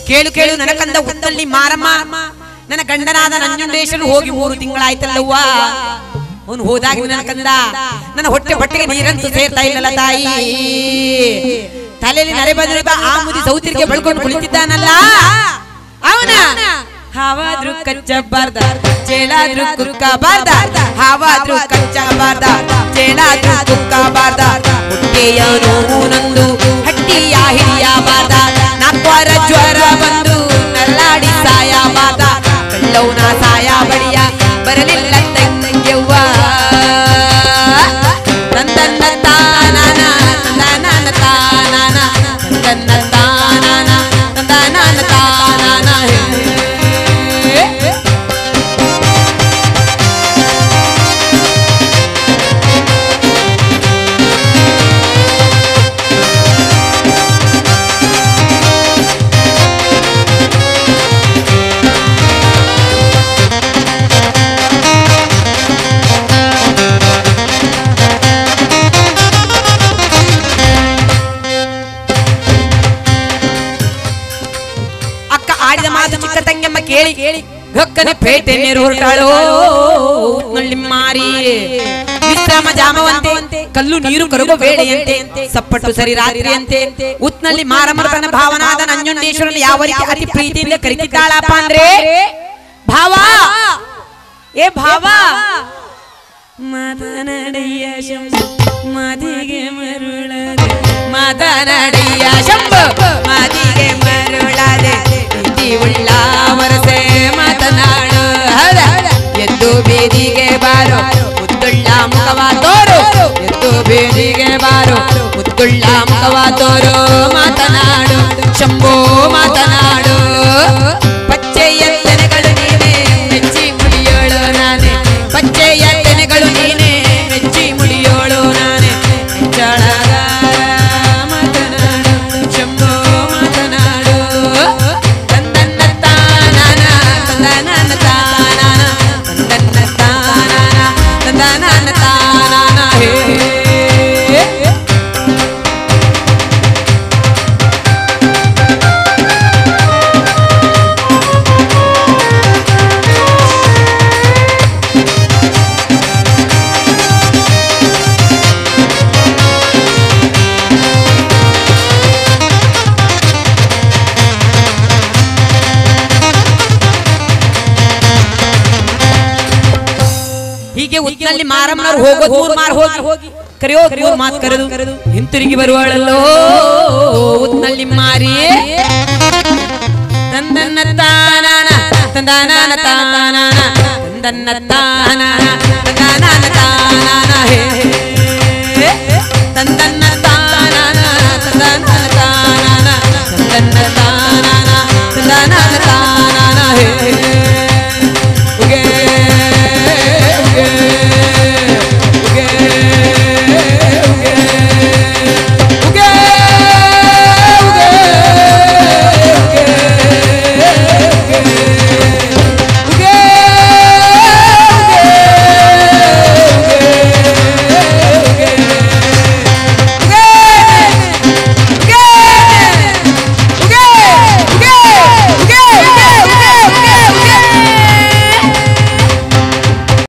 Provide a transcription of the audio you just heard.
ಕೇಳು ಕೇಳು ನನ್ನ ಕಂದ ಉತ್ತಲ್ಲಿ ಮಾರಮ್ಮ, ನನ್ನ ಗಂಡನಾದ ನಂಜುಂಡೇಶ್ವರ ಹೋಗಿ 3 ತಿಂಗಳಾಯ್ತಲ್ಲವ್ವ. ಅವನು ಹೋದಾಗ ನನ್ನ ಕಂದ ನನ್ನ ಹೊಟ್ಟೆಗೆ ನೀರಂತೂ ಸೇರ್ತಾ ಇಲ್ಲಲ್ಲ ತಾಯಿ. ತಲೆಯಲ್ಲಿ ನರೆ ಬದಿರಿಬ ಆ ಮುದಿ ಸೌತಿರಿಗೆ ಬಳ್ಕೊಂಡು ಕುಳಿತಿದ್ದಾನಲ್ಲ ಅವನ ಹಾವಾದ್ರೂ ಕಚ್ಚಬಾರ್ದ, ಚೇಳಾದ್ರೂ ಕುಕ್ಕಬಾರ್ದ, ಹಾವಾದ್ರೂ ಕಚ್ಚಬಾರ್ದ, ಚೇಳಾದ್ರೂ ಕುಕ್ಕಬಾರ್ದ, ಹೊಟ್ಟೆಯ ನೋವು ನಂದು ಹಟ್ಟಿಯ ಹಿಡಿಯಬಾರ್ದ, ನಾಕ್ವಾರ ಜ್ವರ ಬಂದು ನಲ್ಲಾಡಿ ಸಾಯಬಾರ್ದ, ಕಳ್ಳವನ ಸಾಯ ಬಡಿಯ ಬರಲಿಲ್ಲ ತಂಗ್ಯವ್ವ. ತಂದನ್ನ ತಾನನ ತಂದನ ತಾನನ ತಂದನ್ನ ತಾನನ ತಂದನ ತಾನನ. ಕೇಳಿ ಗಕ್ಕನೆ ಪೇಟೆ ನೀರು ಹೊರಟಾಳೋ ನಲ್ಲಿ ಮಾರಿ ವಿಶ್ರಾಮ ಜಾಮವಂತೆ ಕಲ್ಲು ನೀರು ಕರಗೋ ವೇಳೆಯಂತೆ ಸಪ್ಪಟ್ಟು ಸರಿ ರಾತ್ರಿಯಂತೆ ಉತ್ನಲ್ಲಿ ಮಾರಮರತನ ಭಾವನಾದ ನಂಜುಂಡೇಶ್ವರನ ಯಾವ ರೀತಿ ಅತಿ ಪ್ರೀತಿಯಿಂದ ಕರೀತಿದ್ದಾಳಪ್ಪ ಅಂದ್ರೆ, ಭಾವ ಏ ಭಾವ ಮಾತನಾಡಿಯ ಶಂಭು ಮದಿಗೆ ಮರುಳದೆ, ಮಾತನಾಡಿಯ ಶಂಭು ಮದಿಗೆ ಮರುಳದೆ, ಉಳ್ಳ ವರಸೆ ಮಾತನಾಡು ಎದ್ದು ಬೀದಿಗೆ ಬಾರೋ ಮುದ್ದುಳ್ಳ ಮುಖವ ತೋರು, ಎದ್ದು ಬೀದಿಗೆ ಬಾರೋ ಮುದ್ದುಳ್ಳ ಮುಖವ ತೋರು, ಮಾತನಾಡು ಶಂಭೋ ಮಾತನಾಡು. ಪಚ್ಚೆಯ ತೆನೆಗಳು ನೀನೆ ಮೆಚ್ಚಿ ಮುಡಿಯೋಳು ನಾನೇ, ಪಚ್ಚೆಯ ತೆನೆಗಳು ನೀನೆ ಮೆಚ್ಚಿ ಮುಡಿಯೋಳು ನಾನೇ, ಮೆಚ್ಚಳಗಾರ ಮಾತನಾಡು ಶಂಭೋ ಮಾತನಾಡು. ಹೀಗೆ ಉತ್ನಲ್ಲಿ ಮಾರಮ್ಮನವರು ಹೋಗೋದು 3 ಮಾರ್ ಹೋಗಿ ಕರೆಯೋ 3 ಮಾತು ಕರೆದು ಹಿಂತಿರುಗಿ ಬರುವಳಲ್ಲೋ ಉತ್ನಲ್ಲಿ ಮಾರಿ. ತಂದನ್ನ ತಾನನ ತಂದನ ತಾನನ ತಂದನ್ನ ತಾನನ